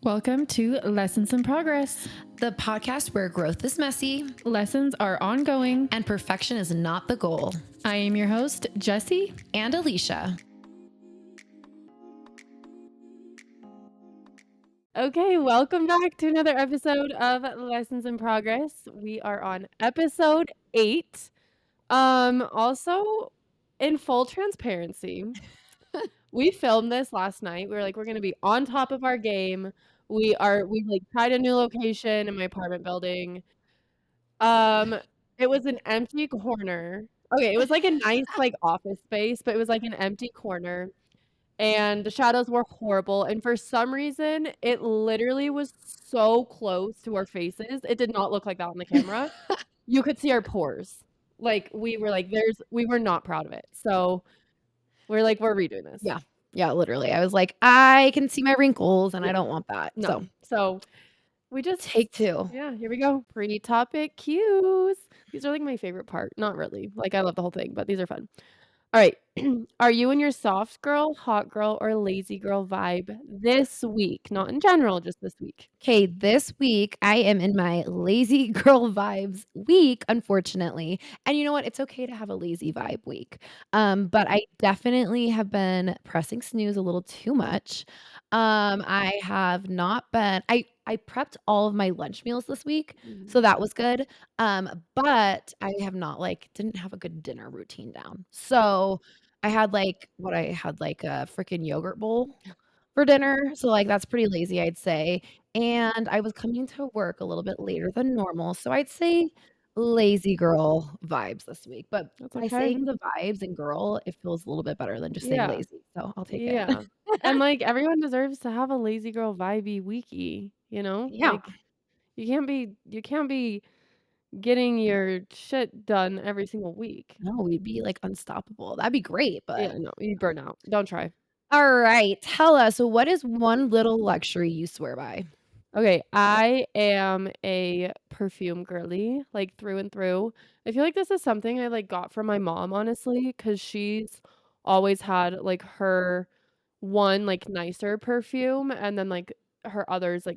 Welcome to Lessons in Progress, the podcast where growth is messy, lessons are ongoing, and perfection is not the goal. I am your host, Jessie and Alicia. Okay, welcome back to another episode of Lessons in Progress. We are on episode 8. Also, in full transparency, we filmed this last night. We were like, we're gonna be on top of our game. We tried a new location in my apartment building. It was an empty corner. Okay, it was like a nice office space, but it was like an empty corner. And the shadows were horrible. And for some reason, it literally was so close to our faces. It did not look like that on the camera. You could see our pores. We were not proud of it. So we're redoing this. Yeah, literally. I was like, I can see my wrinkles and I don't want that. No. So we just take 2. Yeah, here we go. Pre-topic cues. These are my favorite part. Not really. I love the whole thing, but these are fun. All right. Are you in your soft girl, hot girl, or lazy girl vibe this week? Not in general, just this week. Okay, this week I am in my lazy girl vibes week, unfortunately. And you know what? It's okay to have a lazy vibe week. But I definitely have been pressing snooze a little too much. I have not been I prepped all of my lunch meals this week, so that was good. But I have not didn't have a good dinner routine down. So I had a freaking yogurt bowl for dinner. So that's pretty lazy, I'd say. And I was coming to work a little bit later than normal. So I'd say lazy girl vibes this week. But by saying the vibes and girl, it feels a little bit better than just saying lazy. So I'll take it. Yeah. And everyone deserves to have a lazy girl vibey weeky, you know? Yeah. You can't be getting your shit done every single week. No, we'd be unstoppable. That'd be great, but yeah, no, you'd burn out. Don't try. All right. Tell us, what is one little luxury you swear by? Okay, I am a perfume girly, through and through. I feel like this is something I got from my mom, honestly, because she's always had her one nicer perfume and then her others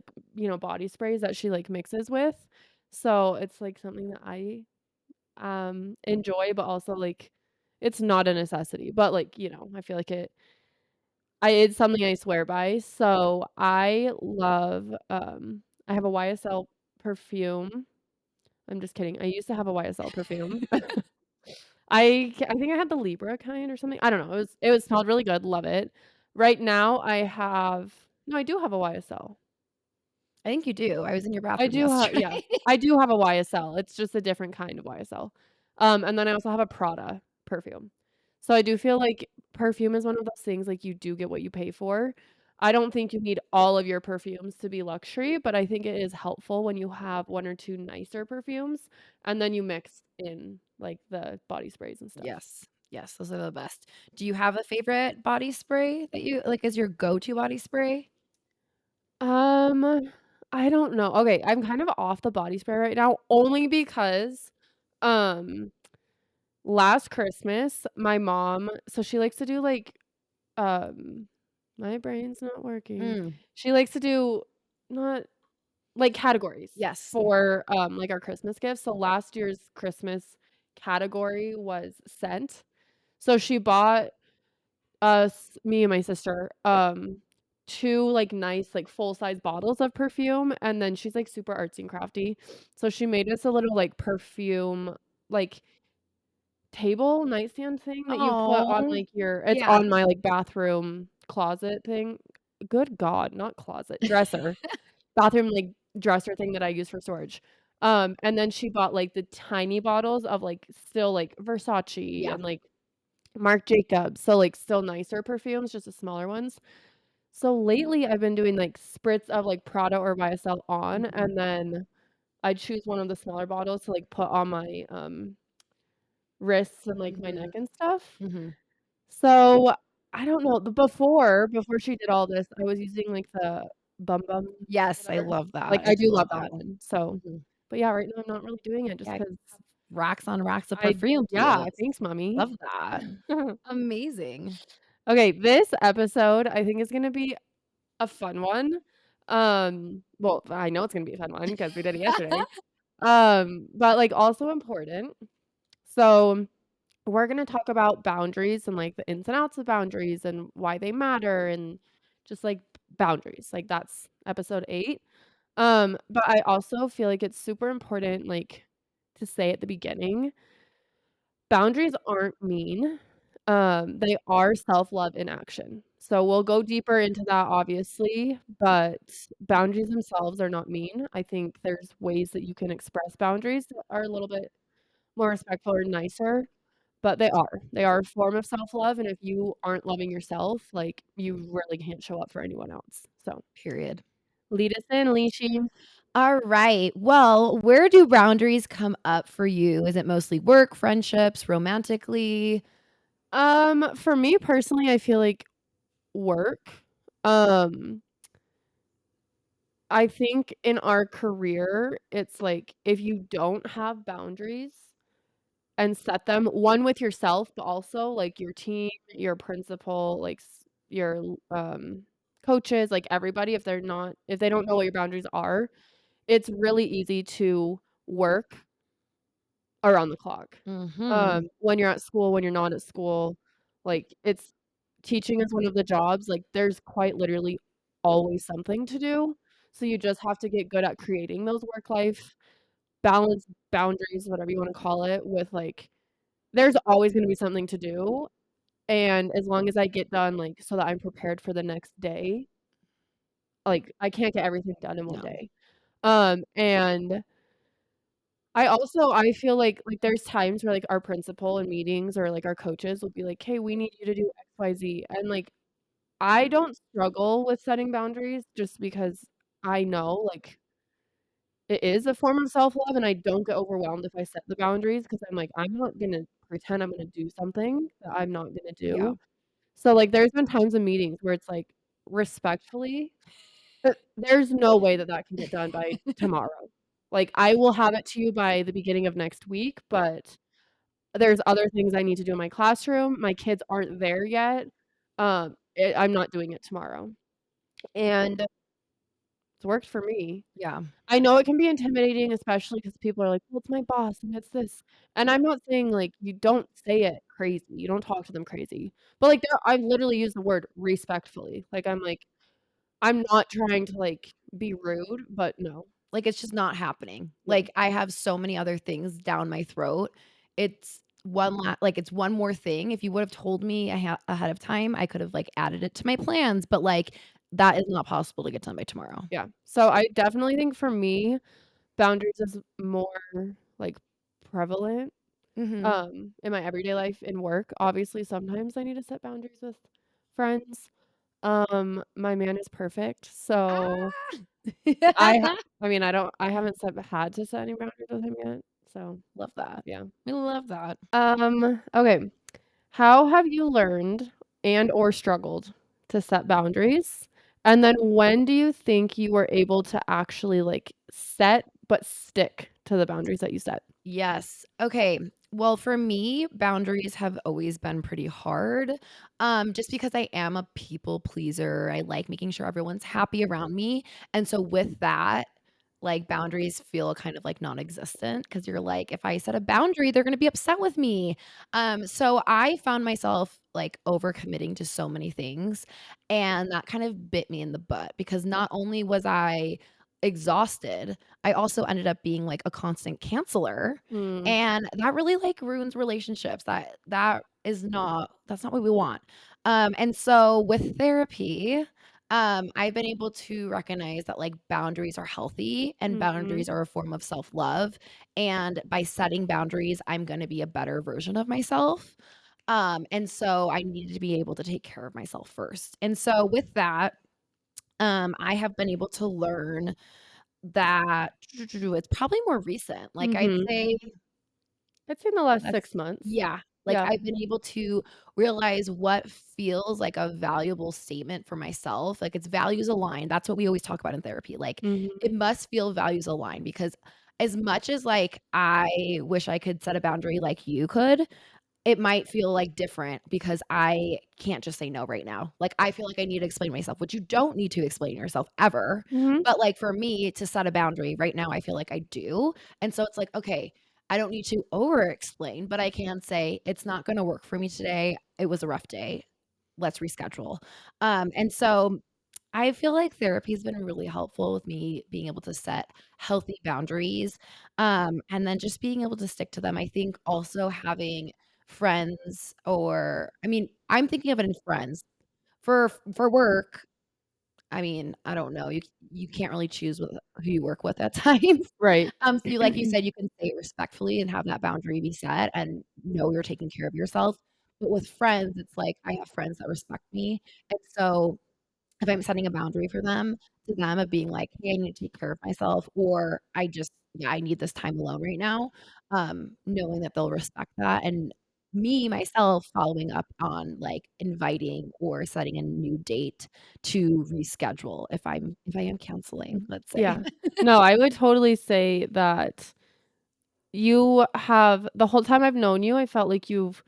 body sprays that she mixes with. So it's something that I enjoy, but also it's not a necessity. But I feel like it's something I swear by. So I love I have a YSL perfume. I'm just kidding. I used to have a YSL perfume. I think I had the Libra kind or something. I don't know. It smelled really good. Love it. Right now I do have a YSL. I think you do. I was in your bathroom yesterday. I do have a YSL. It's just a different kind of YSL. And then I also have a Prada perfume. So I do feel like perfume is one of those things you do get what you pay for. I don't think you need all of your perfumes to be luxury, but I think it is helpful when you have 1 or 2 nicer perfumes and then you mix in the body sprays and stuff. Yes. Yes, those are the best. Do you have a favorite body spray that you as your go-to body spray? I don't know. Okay, I'm kind of off the body spray right now only because last Christmas my mom, so she likes to do my brain's not working. She likes to do not categories. Yes. For our Christmas gifts. So last year's Christmas category was scent. So she bought us, me and my sister, 2 nice full-size bottles of perfume, and then she's super artsy and crafty. So she made us a little perfume table nightstand thing that you put on your it's on my bathroom closet thing. Good God, not closet, dresser. Bathroom dresser thing that I use for storage. And then she bought the tiny bottles of still Versace and Marc Jacobs, so still nicer perfumes, just the smaller ones. So lately I've been doing spritz of Prada or YSL on, and then I choose one of the smaller bottles to put on my wrists and my neck and stuff. So I don't know. Before she did all this, I was using the Bum Bum. Yes, I love that. I do love that one. So, but yeah, right now I'm not really doing it just because racks on racks of perfume. Yeah, thanks, mommy. Love that. Amazing. Okay, this episode I think is gonna be a fun one. Well, I know it's gonna be a fun one because we did it yesterday. But, like, also important. So, we're gonna talk about boundaries and, like, the ins and outs of boundaries and why they matter and just, like, boundaries. Like, that's episode 8. But I also feel like it's super important, like, to say at the beginning, boundaries aren't mean. They are self-love in action. So we'll go deeper into that obviously, but boundaries themselves are not mean. I think there's ways that you can express boundaries that are a little bit more respectful or nicer, but they are. They are a form of self-love, and if you aren't loving yourself, like, you really can't show up for anyone else. So, Period. lead us in, Leashy. Alright. Well, where do boundaries come up for you? Is it mostly work, friendships, romantically? For me personally, I feel like work. Um, I think in our career, it's like if you don't have boundaries and set them, one with yourself, but also like your team, your principal, like your coaches, like everybody, if they don't know what your boundaries are, it's really easy to work around the clock. Mhm. When you're at school, when you're not at school, like, it's teaching is one of the jobs, like, there's quite literally always something to do, so you just have to get good at creating those work-life balance, boundaries, whatever you wanna call it, with, like there's always gonna be something to do, and as long as I get done, like, so that I'm prepared for the next day, like, I can't get everything done in one No. day. And I feel like there's times where, like, our principal in meetings or, like, our coaches will be like, "Hey, we need you to do XYZ," and, like, I don't struggle with setting boundaries just because I know, like, it is a form of self-love, and I don't get overwhelmed if I set the boundaries because 'cause I'm like, "I'm not gonna pretend I'm gonna do something that I'm not gonna Yeah. do." So, like, there's been times in meetings where it's like, respectfully, there's no way that that can get done by tomorrow. Like, I will have it to you by the beginning of next week, but there's other things I need to do in my classroom. My kids aren't there yet. I'm not doing it tomorrow, and it's worked for me. Yeah. I know it can be intimidating, especially because people are like, "Well, it's my boss, and it's this," and I'm not saying, like, you don't say it crazy, you don't talk to them crazy, but, like, I literally use the word respectfully. Like, I'm like, I'm not trying to, like, be rude, but no. Like, it's just not happening. No. Like, I have so many other things down my throat. It's one more thing. If you would've told me ahead of time, I could have, like, added it to my plans, but, like, that is not possible to get done by tomorrow. Yeah. So, I definitely think for me, boundaries is more, like, prevalent, Mhm. in my everyday life in work. Obviously, sometimes I need to set boundaries with friends. My man is perfect, so Ah! I mean, I haven't had to set any boundaries with him yet, so, Love that. yeah. We love that. Okay. How have you learned and or struggled to set boundaries? And then when do you think you were able to actually, like, set but stick to the boundaries that you set? Yes. Okay. Well, for me, boundaries have always been pretty hard, just because I am a people pleaser. I like making sure everyone's happy around me, and so with that, like, boundaries feel kind of, like, non-existent because 'cause you're like, "If I set a boundary, they're gonna be upset with me." So I found myself, like, overcommitting to so many things, and that kind of bit me in the butt because not only was I exhausted, I also ended up being, like, a constant canceler, Mm, and that really, like, ruins relationships. That's not what we want. And so with therapy, I've been able to recognize that, like, boundaries are healthy and mhm, boundaries are a form of self-love, and by setting boundaries, I'm gonna be a better version of myself. And so I needed to be able to take care of myself first. And so with that, I have been able to learn that it's probably more recent, like, I'd mhm. say I'd say in the last that's 6 months. yeah, like, Yeah. I've been able to realize what feels like a valuable statement for myself, like, it's values aligned, that's what we always talk about in therapy, like, Mhm, it must feel values aligned because as much as, like, I wish I could set a boundary like you could, it might feel, like, different because I can't just say no right now. Like, I feel like I need to explain myself, which you don't need to explain yourself ever, Mhm. but, like, for me to set a boundary right now, I feel like I do, and so it's like, okay, I don't need to over explain, but I can say, "It's not gonna work for me today. It was a rough day. Let's reschedule." And so I feel like therapy's been really helpful with me being able to set healthy boundaries, and then just being able to stick to them. I think also having friends or I mean, I'm thinking of it in friends. For work, I mean, I don't know, you can't really choose with who you work with at times. Right. So you like you said, you can say it respectfully and have that boundary be set and know you're taking care of yourself. But with friends, it's like I have friends that respect me, and so if I'm setting a boundary for them to them of being like, "Hey, I need to take care of myself," or I just yeah, I need this time alone right now, knowing that they'll respect that, and me, myself, following up on, like, inviting or setting a new date to reschedule if I am counseling, let's say. Yeah. No, I would totally say that you have the whole time I've known you, I felt like you've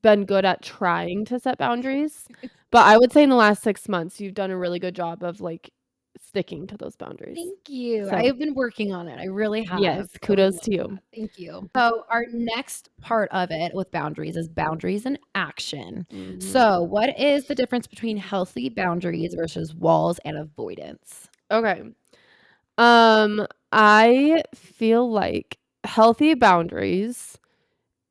been good at trying to set boundaries, but I would say in the last 6 months, you've done a really good job of, like, sticking to those boundaries. Thank you. I So, have been working on it. I really have. yes, I would kudos love to that. you. Thank you. So, our next part of it with boundaries is boundaries and action. Mhm. So, what is the difference between healthy boundaries versus walls and avoidance? Okay. I feel like healthy boundaries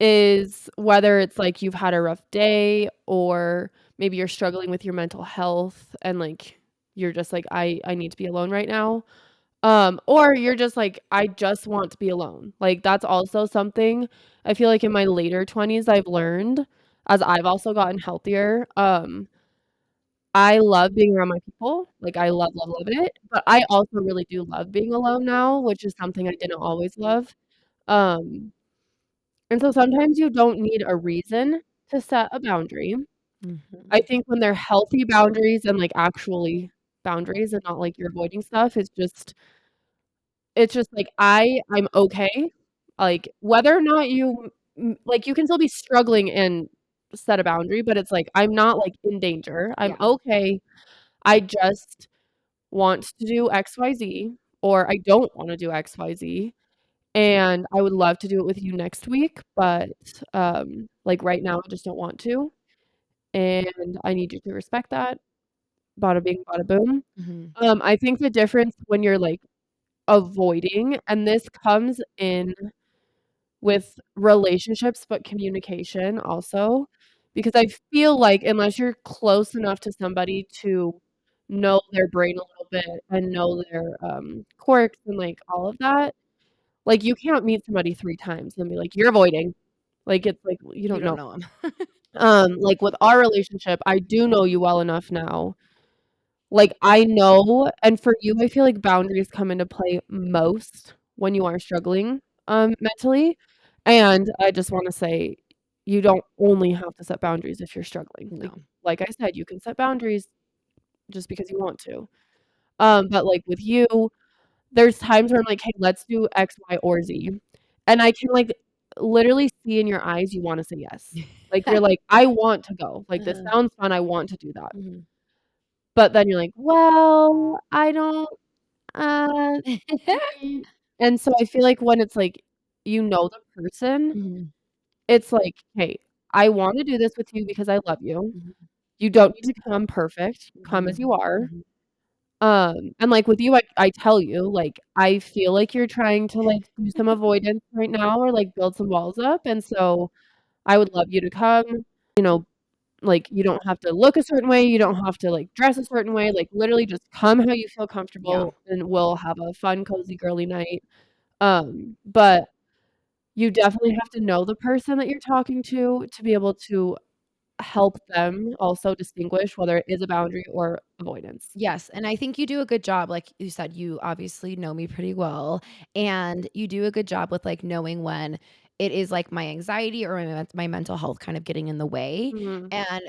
is whether it's, like, you've had a rough day or maybe you're struggling with your mental health and, like, you're just like, "I need to be alone right now." Or you're just like, "I just want to be alone." Like, that's also something I feel like in my later 20s I've learned as I've also gotten healthier. I love being around my people, like, I love, love, love it, but I also really do love being alone now, which is something I didn't always love. Um, and so sometimes you don't need a reason to set a boundary. I Mhm. think when they're healthy boundaries and, like, actually boundaries and not like you're avoiding stuff, it's just like I'm okay, like, whether or not like, you can still be struggling and set a boundary, but it's like, I'm not, like, in danger, I'm Yeah. okay, I just want to do XYZ, or I don't wanna do XYZ, and I would love to do it with you next week, but, like, right now, I just don't want to, and I need you to respect that. Bada bing, bada boom. Mhm. I think the difference when you're, like, avoiding and this comes in with relationships, but communication also, because I feel like unless you're close enough to somebody to know their brain a little bit and know their, quirks and, like, all of that, like, you can't meet somebody 3 times and be like, "You're avoiding." Like, it's like, you You don't don't know. know him. Like, with our relationship, I do know you well enough now. Like, I know and for you, I feel like boundaries come into play most when you are struggling, mentally, and I just wanna say, you don't only have to set boundaries if you're struggling. No. Like I said, you can set boundaries just because you want to. But, like, with you, there's times where I'm like, "Hey, let's do X, Y, or Z," and I can, like, literally see in your eyes you wanna say yes. Like, you're like, "I want to go. Like, this Uh-huh. sounds fun, I want to do that." Mhm. But then you're like, "Well, I don't, uh" and so I feel like when it's like, you know the person, Mhm. it's like, "Hey, I wanna do this with you because I love you. Mhm. You don't need to come perfect, come as Mhm. you are." Mhm. And, like, with you, I tell you, like, I feel like you're trying to, like, do some avoidance right now or, like, build some walls up, and so I would love you to come, you know, like, you don't have to look a certain way, you don't have to, like, dress a certain way, like, literally just come how you feel Yeah. comfortable, and we'll have a fun, cozy, girly night. But you definitely have to know the person that you're talking to be able to help them also distinguish whether it is a boundary or avoidance. Yes, and I think you do a good job, like you said, you obviously know me pretty well, and you do a good job with, like, knowing when it is, like, my anxiety or my mental health kind of getting in the way, Mhm. and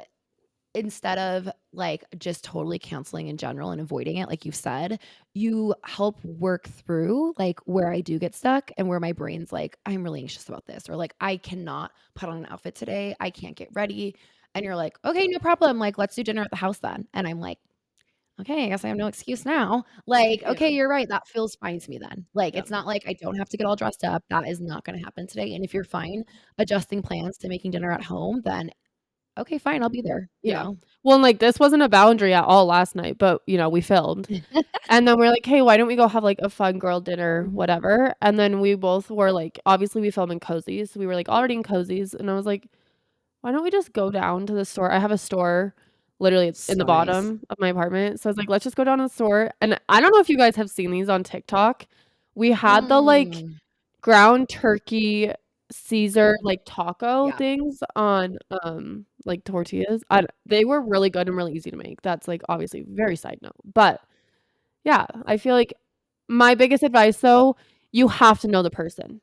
instead of, like, just totally canceling in general and avoiding it, like you said, you help work through, like, where I do get stuck and where my brain's like, "I'm really anxious about this," or like, "I cannot put on an outfit today. I can't get ready." And you're like, "Okay, no problem. Like, let's do dinner at the house then." And I'm like, "Okay, I guess I have no excuse now." Like, Yeah, "Okay, you're right. That feels fine to me then." Like, yeah, it's not like I don't have to get all dressed up. That is not gonna happen today. And if you're fine adjusting plans to making dinner at home, then okay, fine, I'll be there, you yeah. know? Well, and, like, this wasn't a boundary at all last night, but, we filmed. And then we're like, "Hey, why don't we go have, like, a fun girl dinner, Mhm. whatever?" And then we both were like obviously we film in cozies, so we were, like, already in cozies, and I was like, "Why don't we just go down to the store?" I have a store literally in the So nice. bottom of my apartment, so I was like, "Let's just go down to the store." And I don't know if you guys have seen these on TikTok. We had the, like, Mm. ground turkey Caesar, like, taco Yeah. things on, like, tortillas. They were really good and really easy to make. That's, like, obviously very side note, but yeah, I feel like my biggest advice though, you have to know the person.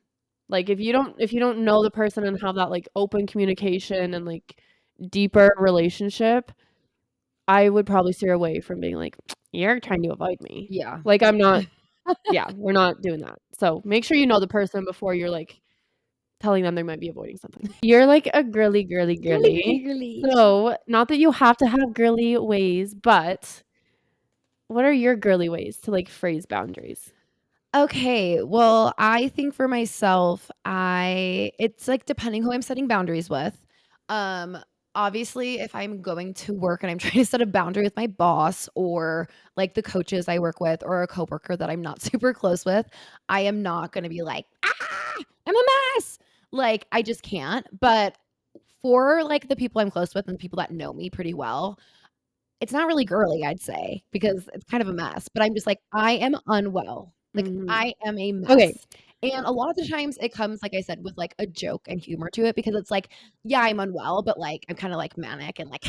Like, if you don't know the person and have that, like, open communication and, like, deeper relationship, I would probably steer away from being like, "You're trying to avoid me." Yeah. Like, I'm not yeah, we're not doing that. So, make sure you know the person before you're, like, telling them they might be avoiding something. You're like a girly, girly, Girly, girly, girly. girly. So, not that you have to have girly ways, but what are your girly ways to, like, phrase boundaries? Okay, well, I think for myself, it's, like, depending who I'm setting boundaries with. Um, Obviously, if I'm going to work and I'm trying to set a boundary with my boss or, like, the coaches I work with or a coworker that I'm not super close with, I am not gonna be like, "Ah, I'm a mess!" Like, I just can't, but for, like, the people I'm close with and the people that know me pretty well, it's not really girly, I'd say, because it's kind of a mess, but I'm just like, "I am unwell." Like, Mhm. I am a Okay. mess. And a lot of the times it comes, like I said, with, like, a joke and humor to it because it's like, yeah, I'm unwell, but, like, I'm kinda, like, manic and, like,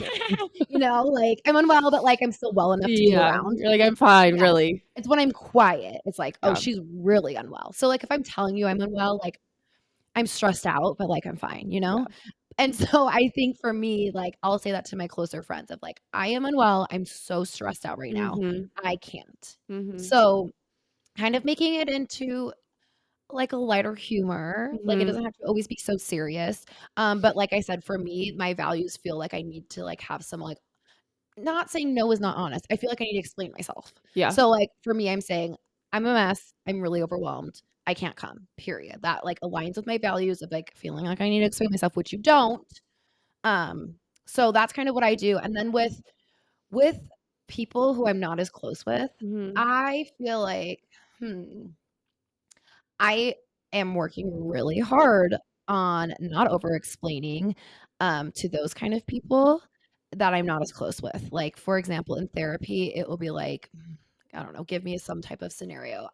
like, I'm unwell, but, like, I'm still well enough to be Yeah, around. you're like, "I'm fine, Yes. really." It's when I'm quiet, it's like, "Oh, Yeah, she's really unwell." So, like, if I'm telling you I'm unwell, like, I'm stressed out, but, like, I'm fine, you know? yeah. And so I think for me, like, I'll say that to my closer friends of like, "I am unwell, I'm so stressed out right now, Mhm, I can't." mhm, So, kind of making it into, like, a lighter humor, like, it mhm. doesn't have to always be so serious, but like I said, for me, my values feel like I need to, like, have some, like not saying no is not honest, I feel like I need to explain myself. Yeah, So, like, for me, I'm saying, "I'm a mess, I'm really overwhelmed, I can't come, period." That, like, aligns with my values of, like, feeling like I need to explain myself, which you don't. Um, so that's kind of what I do, and then with people who I'm not as close with, mhm, I feel like, hmm, I am working really hard on not over explaining, to those kind of people that I'm not as close with. Like, for example, in therapy, it will be like, I don't know, give me some type of scenario.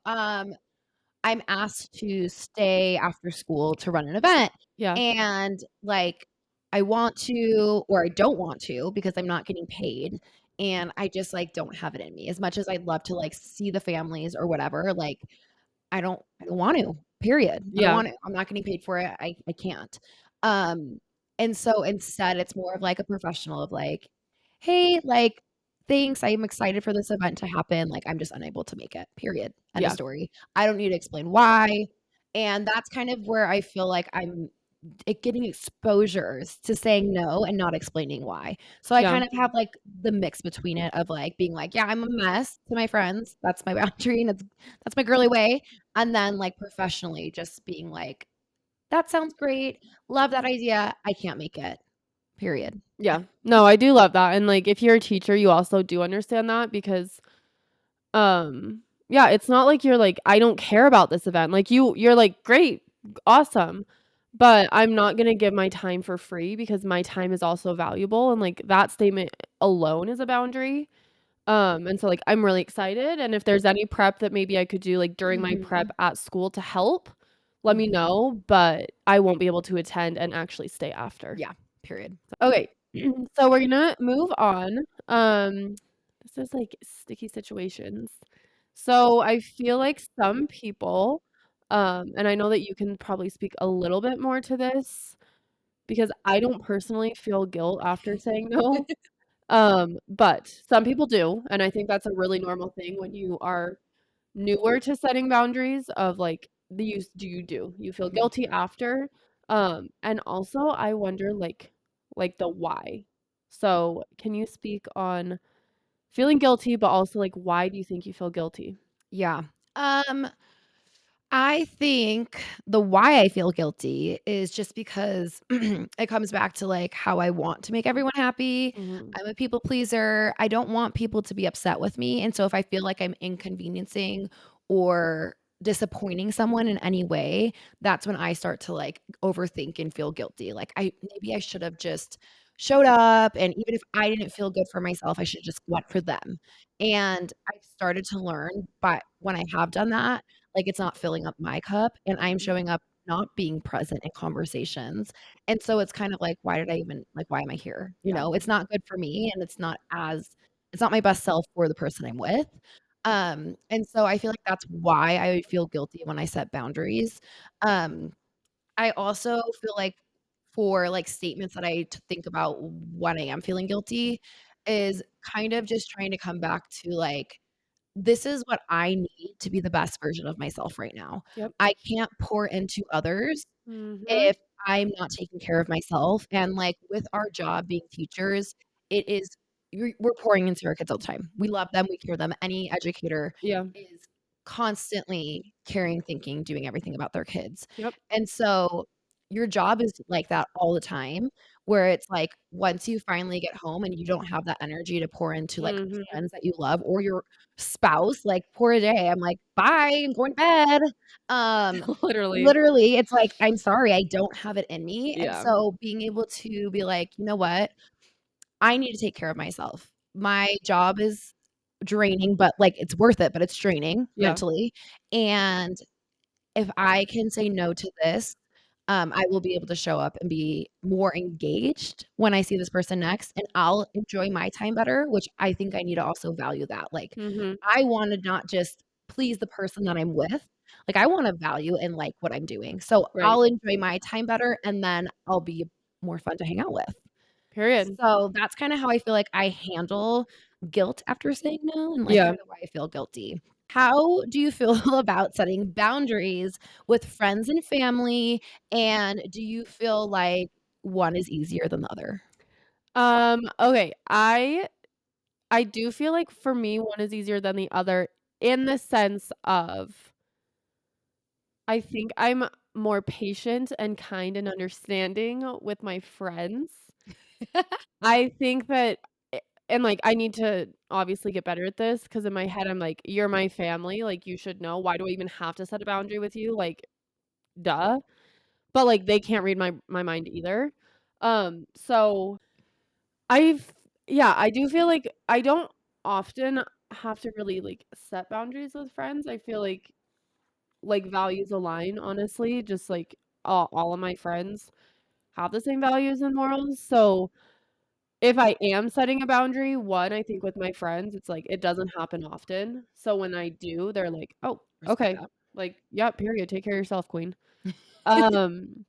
I'm asked to stay after school to run an event, yeah, and, like, I want to or I don't want to because I'm not getting paid, and I just, like, don't have it in me. As much as I'd love to, like, see the families or whatever, like, I don't want to, period. I don't yeah, want to. I'm not getting paid for it. I can't. Um, and so instead, it's more of like a professional of like, "Hey, like, thanks. I'm excited for this event to happen. Like, I'm just unable to make it. Period. End of yeah, story. I don't need to explain why." And that's kind of where I feel like I'm getting exposures to saying no and not explaining why. So I yeah, kind of have, like, the mix between it of, like, being like, "Yeah, I'm a mess," to my friends. That's my boundary, and that's my girly way. And then, like, professionally, just being like, "That sounds great. Love that idea. I can't make it. Period." yeah. No, I do love that, and, like, if you're a teacher, you also do understand that because, yeah, it's not like you're like, "I don't care about this event." Like, you're like, "Great, awesome, but I'm not gonna give my time for free because my time is also valuable," and, like, that statement alone is a boundary. And so, like, I'm really excited, and if there's any prep that maybe I could do, like, during my prep Mhm. at school to help, let me Mhm. know, but I won't be able to attend and actually stay after. Yeah. Period. Okay, so we're gonna move on. This is, like, sticky situations. So, I feel like some people, and I know that you can probably speak a little bit more to this because I don't personally feel guilt after saying no. But some people do, and I think that's a really normal thing when you are newer to setting boundaries of, like, the use do you feel Mhm. guilty after? And also I wonder, like, the why. So, can you speak on feeling guilty, but also, like, why do you think you feel guilty? Yeah. Um, I think the why I feel guilty is just because it comes back to, like, how I want to make everyone happy. Mhm. I'm a people pleaser. I don't want people to be upset with me, and so if I feel like I'm inconveniencing or disappointing someone in any way, that's when I start to, like, overthink and feel guilty. Like, I should have just showed up, and even if I didn't feel good for myself, I should just went for them. And I've started to learn, but when I have done that, like, it's not filling up my cup, and I'm Mhm. showing up not being present in conversations, and so it's kind of like, why am I here? You Yeah. know, it's not good for me, and it's not my best self for the person I'm with, and so I feel like that's why I feel guilty when I set boundaries. um, I also feel like for, like, statements that I think about when I am feeling guilty is kind of just trying to come back to, like, this is what I need to be the best version of myself right now. Yep. I can't pour into others Mhm. if I'm not taking care of myself, and, like, with our job being teachers, it is we're pouring into our kids all the time. We love them, we care them. Any educator Yeah. is constantly caring, thinking, doing everything about their kids, Yep. and so your job is like that all the time, where it's like, once you finally get home and you don't have that energy to pour into, like, Mhm. friends that you love or your spouse, like, poor day, I'm like, "Bye, I'm going to bed." Um, Literally. Literally, it's like, "I'm sorry, I don't have it in me," and Yeah. so being able to be like, "You know what? I need to take care of myself. My job is draining, but, like, it's worth it, but it's draining Yeah. mentally, and if I can say no to this, I will be able to show up and be more engaged when I see this person next, and I'll enjoy my time better, which I think I need to also value that, like, Mhm. I wanna not just please the person that I'm with, like, I wanna value and like what I'm doing, so Right. I'll enjoy my time better, and then I'll be more fun to hang out with. Period. So, that's kinda how I feel like I handle guilt after saying no and, like, Yeah. kinda why I feel guilty. How do you feel about setting boundaries with friends and family, and do you feel like one is easier than the other? Okay. I do feel like for me, one is easier than the other in the sense of I think I'm more patient and kind and understanding with my friends. I think that and, like, I need to obviously get better at this because in my head, I'm like, "You're my family, like, you should know. Why do I even have to set a boundary with you? Like, duh." But, like, they can't read my mind either. So I've yeah, I do feel like I don't often have to really, like, set boundaries with friends. I feel like, values align, honestly, just, like, all of my friends have the same values and morals, so if I am setting a boundary, one, I think with my friends, it's like, it doesn't happen often, so when I do, they're like, "Oh, Respect okay." that. Like, "Yeah, period, take care of yourself, queen." Um,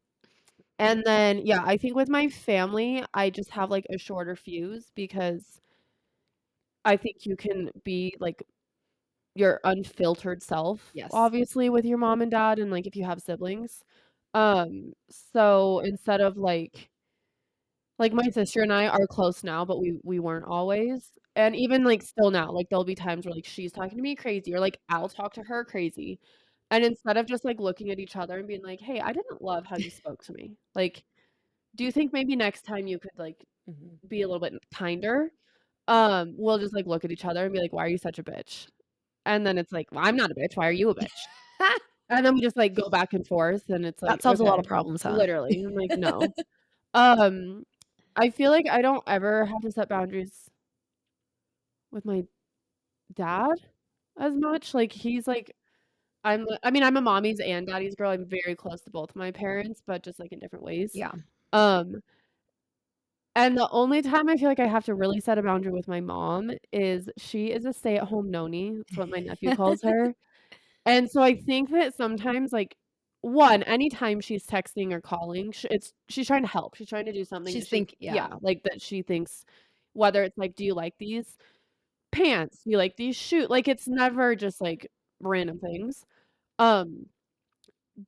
and then, yeah, I think with my family, I just have, like, a shorter fuse because I think you can be, like, your unfiltered self, Yes. obviously, with your mom and dad and, like, if you have siblings. So instead of, like, my sister and I are close now, but we weren't always, and even, like, still now, like, there'll be times where, like, she's talking to me crazy or, like, I'll talk to her crazy, and instead of just, like, looking at each other and being like, "Hey, I didn't love how you spoke to me. Like, do you think maybe next time you could, like, Mhm. be a little bit kinder?" We'll just, like, look at each other and be like, "Why are you such a bitch?" And then it's like, "Well, I'm not a bitch, why are you a bitch?" And then we just, like, go back and forth, and it's like, That solves a lot of "Okay." problems, huh? Literally, I'm like, "No." Um, I feel like I don't ever have to set boundaries with my dad as much, like, he's like I mean, I'm a mommy's and daddy's girl, I'm very close to both my parents, but just, like, in different ways. Yeah. Um, and the only time I feel like I have to really set a boundary with my mom is she is a stay-at-home noni, that's what my nephew calls her. And so I think that sometimes, like, one, anytime she's texting or calling, she's trying to help. She's trying to do something She's that she think yeah. yeah, like, that she thinks whether it's like, "Do you like these pants? Do you like these shoe" like, it's never just, like, random things. Um,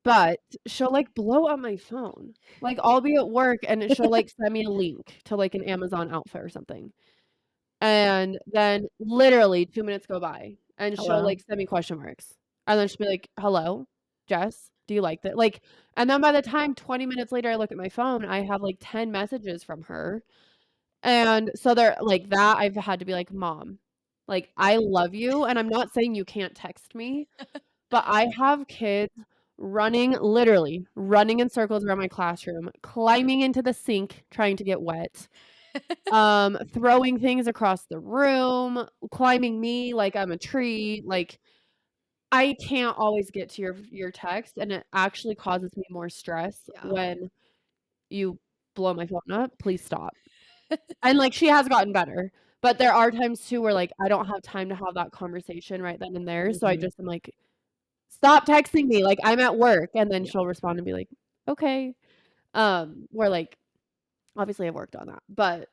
but she'll, like, blow up my phone. Like, I'll be at work, and she'll, like, send me a link to, like, an Amazon outfit or something. And then literally 2 minutes go by, and she'll, Hello? like, send me question marks. And then she'll be like, "Hello, Jess, do you like that?" Like, and then by the time 20 minutes later I look at my phone, I have, like, 10 messages from her. And so they're like that I've had to be like, "Mom, like, I love you, and I'm not saying you can't text me, but I have kids running literally running in circles around my classroom, climbing into the sink trying to get wet, throwing things across the room, climbing me like I'm a tree, like, I can't always get to your text, and it actually causes me more stress Yeah. when you blow my phone up, please stop. And, like, she has gotten better, but there are times too where, like, I don't have time to have that conversation right then and there, so I Mhm. just am like, "Stop texting me, like, I'm at work," and then Yeah. she'll respond and be like, "Okay." Where, like, obviously I've worked on that, but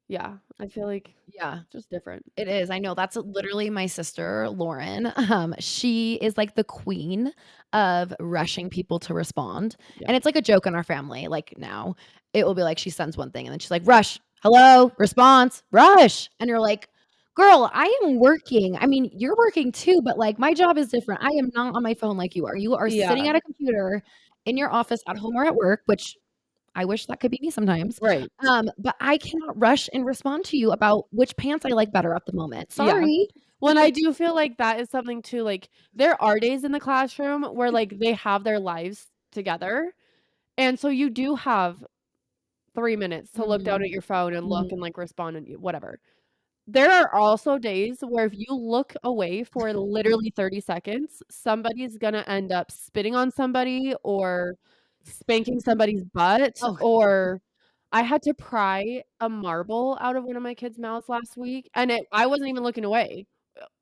yeah, I feel like Yeah. just different. It is, I know, that's literally my sister, Lauren. She is, like, the queen of rushing people to respond, Yeah. and it's like a joke in our family, like, now. It will be like she sends one thing, and then she's like, "Rush, hello, response, rush," and you're like, "Girl, I am working." I mean, you're working too, but, like, my job is different. I am not on my phone like you are. You are sitting Yeah, at a computer in your office at home or at work, which I wish that could be me sometimes. right. But I cannot rush and respond to you about which pants I like better at the moment. Yeah. Sorry. Well, and I do feel like that is something too, like, there are days in the classroom where, like, they have their lives together, and so you do have 3 minutes to look down Mhm, at your phone and look mhm. and, like, respond and whatever. There are also days where if you look away for literally 30 seconds, somebody's gonna end up spitting on somebody or spanking somebody's butt, Oh, or I had to pry a marble out of one of my kids' mouths last week, and I wasn't even looking away.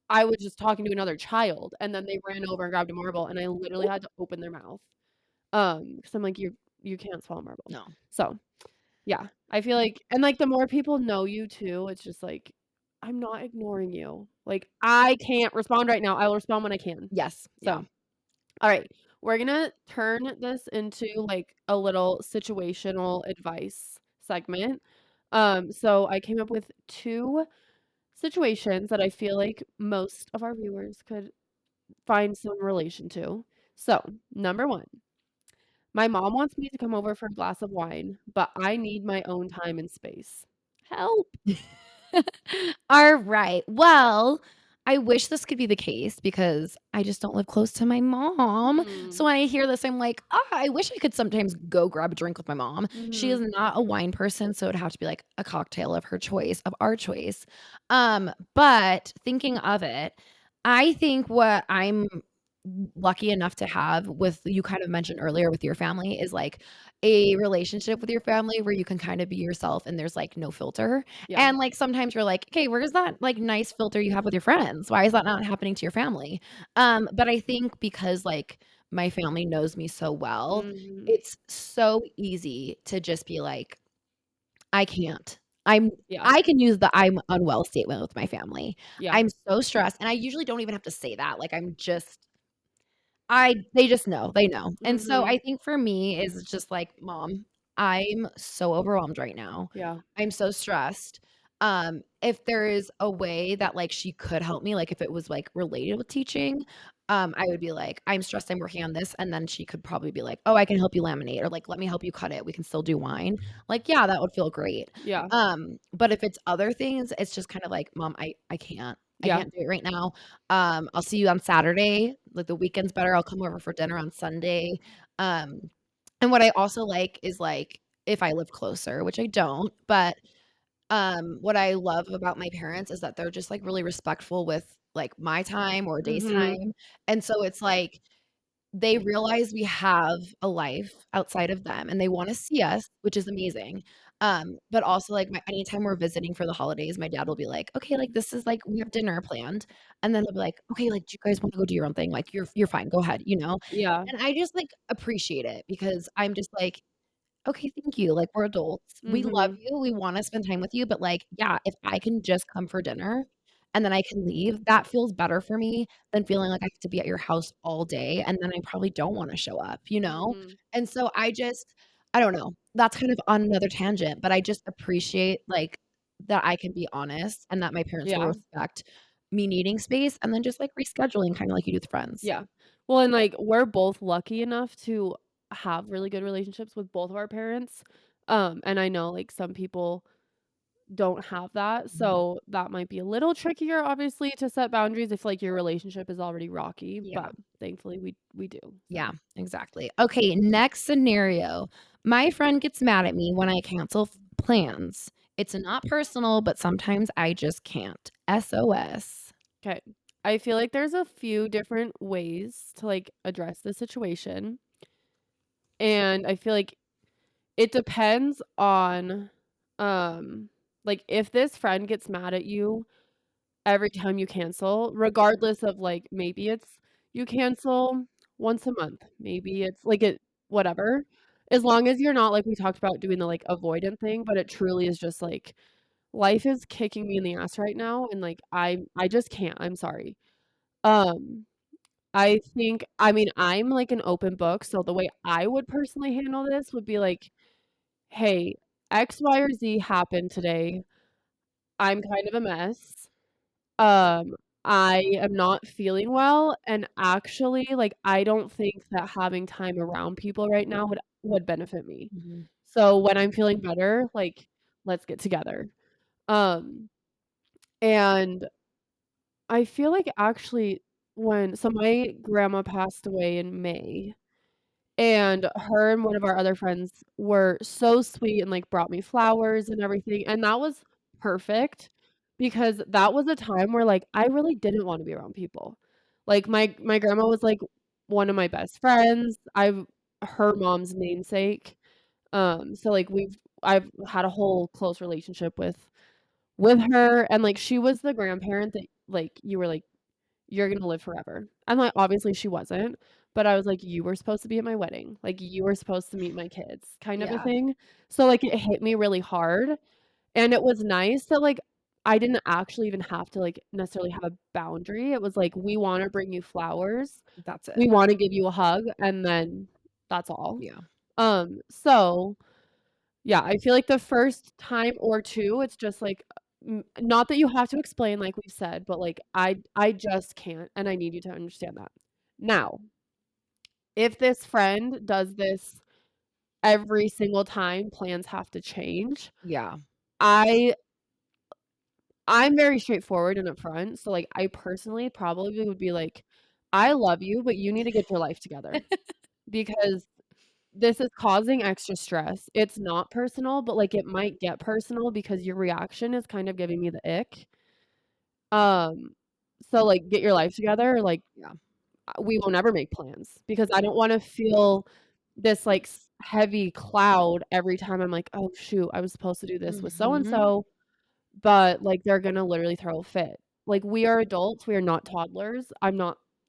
I was just talking to another child, and then they ran over and grabbed a marble, and I literally had to open their mouth. 'Cause I'm like, You can't swallow marble." no. So, yeah, I feel like and, like, the more people know you too, it's just like, "I'm not ignoring you. Like, I can't respond right now. I will respond when I can." Yes, yeah. So, alright, we're gonna turn this into, like, a little situational advice segment. So I came up with 2 situations that I feel like most of our viewers could find some relation to. So, number 1, my mom wants me to come over for a glass of wine, but I need my own time and space. Help. Alright. Well, I wish this could be the case because I just don't live close to my mom. So Mm. when I hear this, I'm like, "Ah, I wish I could sometimes go grab a drink with my mom." She is Mhm. not a wine person, so it'd have to be, like, a cocktail of her choice, of our choice. But thinking of it, I think what I'm lucky enough to have with you kind of mentioned earlier with your family is, like, a relationship with your family where you can kinda be yourself and there's, like, no filter. Yeah. And, like, sometimes you're like, "Okay, where's that, like, nice filter you have with your friends? Why is that not happening to your family?" But I think because, like, my family knows me so well, Mhm. it's so easy to just be like, "I can't." I'm Yeah. I can use the "I'm unwell" statement with my family. Yeah. I'm so stressed, and I usually don't even have to say that, like, I'm just I they just know, they know. And so I Mhm. think for me is just like, "Mom, I'm so overwhelmed right now. Yeah. I'm so stressed." If there is a way that, like, she could help me, like, if it was, like, related with teaching, I would be like, "I'm stressed, I'm working on this," and then she could probably be like, "Oh, I can help you laminate," or like, "Let me help you cut it, we can still do wine." Like, yeah, that would feel great. Yeah. But if it's other things, it's just kind of like, "Mom, I can't. I Yeah. can't do it right now. I'll see you on Saturday, like, the weekend's better, I'll come over for dinner on Sunday." Um, and what I also like is, like, if I live closer, which I don't, but, what I love about my parents is that they're just, like, really respectful with, like, my time or a day's Mhm. time, and so it's like they realize we have a life outside of them, and they wanna see us, which is amazing. But also, like, my anytime we're visiting for the holidays, my dad will be like, "Okay, like, this is, like we have dinner planned," and then he'll be like, "Okay, like, do you guys wanna go do your own thing? Like, you're fine, go ahead," you know? Yeah. And I just, like, appreciate it because I'm just like Okay, thank you, like, we're adults. We love Mhm. you, we wanna spend time with you, but, like, yeah, if I can just come for dinner and then I can leave, that feels better for me than feeling like I have to be at your house all day, and then I probably don't wanna show up, you know? Mhm. And so I don't know, that's kind of on another tangent, but I just appreciate, like, that I can be honest and that my parents will Yeah. respect me needing space and then just, like, rescheduling kinda like you do with friends. Yeah. Well, and, like, we're both lucky enough to have really good relationships with both of our parents, and I know, like, some people don't have that, Mhm. so that might be a little trickier, obviously, to set boundaries if, like, your relationship is already rocky, Yeah. but thankfully we do, Yeah, so exactly. Okay, next scenario. My friend gets mad at me when I cancel plans. It's not personal, but sometimes I just can't. SOS. 'kay. I feel like there's a few different ways to, like, address the situation, and I feel like it depends on, um, like, if this friend gets mad at you every time you cancel, regardless of, like, maybe it's you cancel once a month, maybe it's like it whatever. As long as you're not, like we talked about, doing the, like, avoidant thing, but it truly is just, like, "Life is kicking me in the ass right now, and, like, I just can't, I'm sorry." Um, I mean, I'm, like, an open book, so the way I would personally handle this would be like, "Hey, X, Y, or Z happened today. I'm kind of a mess. Um, I am not feeling well, and actually, like, I don't think that having time around people right now would benefit me. Mhm. So when I'm feeling better, like, let's get together." Um, and I feel like actually my grandma passed away in May, and her and one of our other friends were so sweet and, like, brought me flowers and everything, and that was perfect because that was a time where, like, I really didn't wanna be around people. Like, my grandma was, like, one of my best friends. I've her mom's namesake. So, like, I've had a whole close relationship with her, and, like, she was the grandparent that, like, you were like, "You're gonna live forever." And, like, obviously she wasn't, but I was like, "You were supposed to be at my wedding, like, you were supposed to meet my kids," kind of a Yeah. thing. So, like, it hit me really hard, and it was nice that, like, I didn't actually even have to, like, necessarily have a boundary. It was like, "We wanna bring you flowers, That's it. we wanna give you a hug, and then that's all." Yeah. So yeah, I feel like the first time or 2, it's just like, not that you have to explain like we've said, but like, I just can't, and I need you to understand that. Now, if this friend does this every single time plans have to change, Yeah. I I'm very straightforward and upfront, so, like, I personally probably would be like, "I love you, but you need to get your life together because this is causing extra stress." It's not personal, but, like, it might get personal because your reaction is kind of giving me the ick. Um, so, like, get your life together, like, Yeah. we will never make plans because I don't wanna feel this, like, heavy cloud every time I'm like, "Oh, shoot, I was supposed to do this with so and Mhm. so, but, like, they're gonna literally throw a fit." Like, we are adults, we are not toddlers.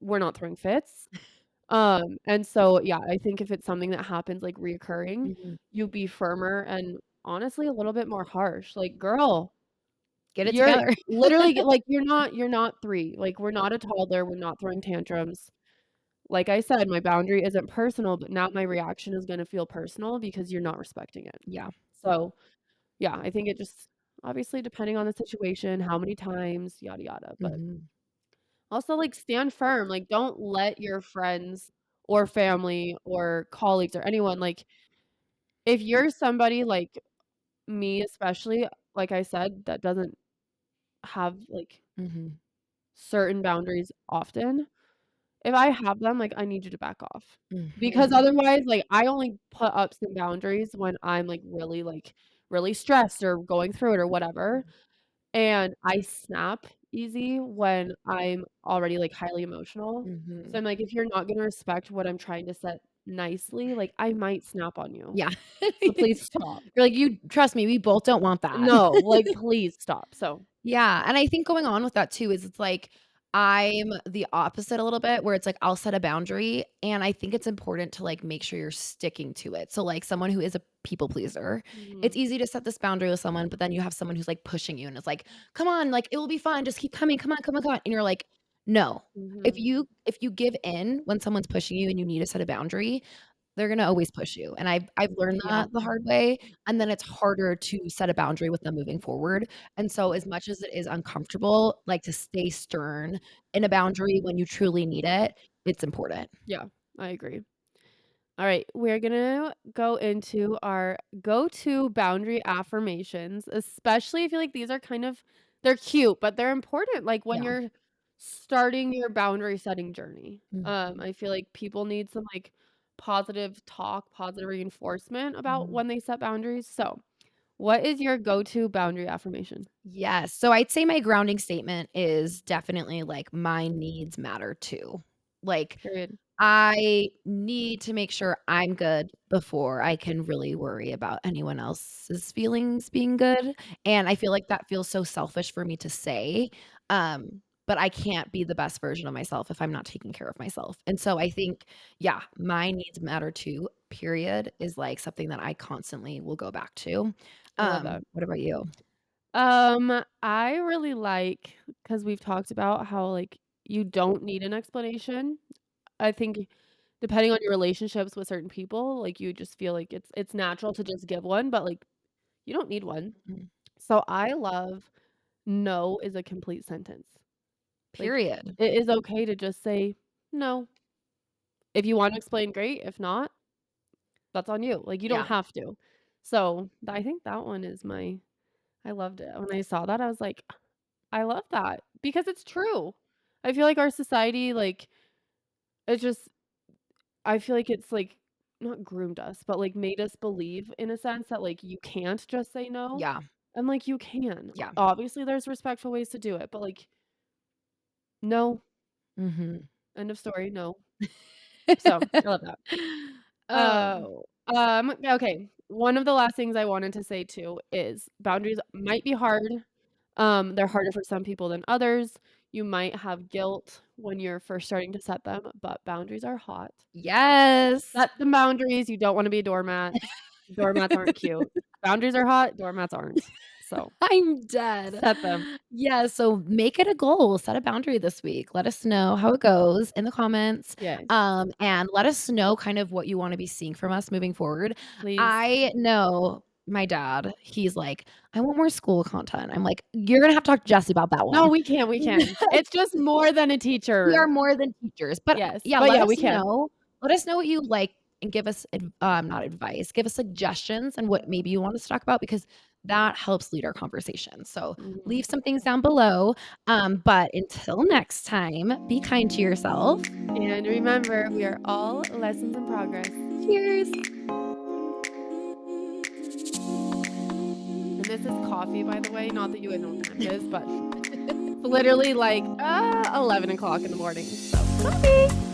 We're not throwing fits. And so, yeah, I think if it's something that happens, like, reoccurring, Mhm. you be firmer and honestly a little bit more harsh. Like, "Girl, Get it you're together. literally like, you're not 3. Like, we're not a toddler, we're not throwing tantrums." Like I said, my boundary isn't personal, but now my reaction is gonna feel personal because you're not respecting it. Yeah. So, yeah, I think it just obviously depending on the situation, how many times, yada, yada, but Mhm. also, like, stand firm, like, don't let your friends or family or colleagues or anyone, like if you're somebody like me especially, like I said, that doesn't have, like, Mhm. certain boundaries often, if I have them, like, I need you to back off. Because Mhm. otherwise, like, I only put up some boundaries when I'm, like, really stressed or going through it or whatever, and I snap easy when I'm already, like, highly emotional. So Mhm. I'm like, if you're not gonna respect what I'm trying to set nicely, like, I might snap on you. Yeah. So please stop. You're like, "You trust me, we both don't want that." No, like, please stop. So Yeah, and I think going on with that too is it's like, I'm the opposite a little bit where it's like I'll set a boundary and I think it's important to like make sure you're sticking to it. So like someone who is a people pleaser, it's Mhm, easy to set this boundary with someone, but then you have someone who's like pushing you and it's like, "Come on, like it will be fun. Just keep coming. Come on, come on, come on." And you're like, "No." mhm. If you give in when someone's pushing you and you need to set a boundary, they're gonna always push you, and I've learned Yeah, that the hard way, and then it's harder to set a boundary with them moving forward, and so as much as it is uncomfortable, like, to stay stern in a boundary when you truly need it, it's important. yeah, I agree. Alright, we're gonna go into our go-to boundary affirmations, especially I feel like these are kind of they're cute, but they're important, like, when Yeah. you're starting your boundary setting journey. Mhm. I feel like people need some, like, positive talk, positive reinforcement about Mhm. when they set boundaries, so, what is your go-to boundary affirmation? Yes, so I'd say my grounding statement is definitely, like, "My needs matter too." Like, Period. I need to make sure I'm good before I can really worry about anyone else's feelings being good, and I feel like that feels so selfish for me to say, but I can't be the best version of myself if I'm not taking care of myself, and so I think, yeah, my needs matter too, period, is, like, something that I constantly will go back to. I love that. What about you? I really like because 'cause we've talked about how, like, you don't need an explanation. I think depending on your relationships with certain people, like, you just feel like it's natural to just give one, but, like, you don't need one. Mm, So I love "no" is a complete sentence. Like, period. it is okay to just say, "No." If you wanna explain, great. If not, that's on you. Like, you don't Yeah, have to. So, I think that one is my I loved it. When I saw that, I was like, I love that because it's true. I feel like our society, like, it's just I feel like it's, like, not groomed us, but, like, made us believe in a sense that, like, you can't just say no. yeah, I'm like, you can. yeah. Obviously, there's respectful ways to do it, but, like, no, Mhm. end of story, no. So, I love that. Oh, Okay, one of the last things I wanted to say too is boundaries might be hard. They're harder for some people than others. You might have guilt when you're first starting to set them, but boundaries are hot. yes. Set the boundaries, you don't wanna be a doormat. Doormats aren't cute. Boundaries are hot, doormats aren't. So, I'm dead. set them. Yeah, so make it a goal, set a boundary this week. Let us know how it goes in the comments, Yes, and let us know kind of what you wanna be seeing from us moving forward. please. I know my dad, he's like, "I want more school content." I'm like, "You're gonna have to talk to Jesse about that No, one." we can, we can. It's just more than a We are teacher. more than teachers, but Yes, yeah, but yeah, we can. let us know what you like and give us not advice, give us suggestions and what maybe you want us to talk about because that helps lead our conversation. So, Mhm. leave some things down below, but until next time, be kind to yourself. And remember, we are all lessons in progress. Cheers. And this is coffee, by the way, not that you would know what time it is, but it's literally like, 11 o'clock in the morning, so coffee.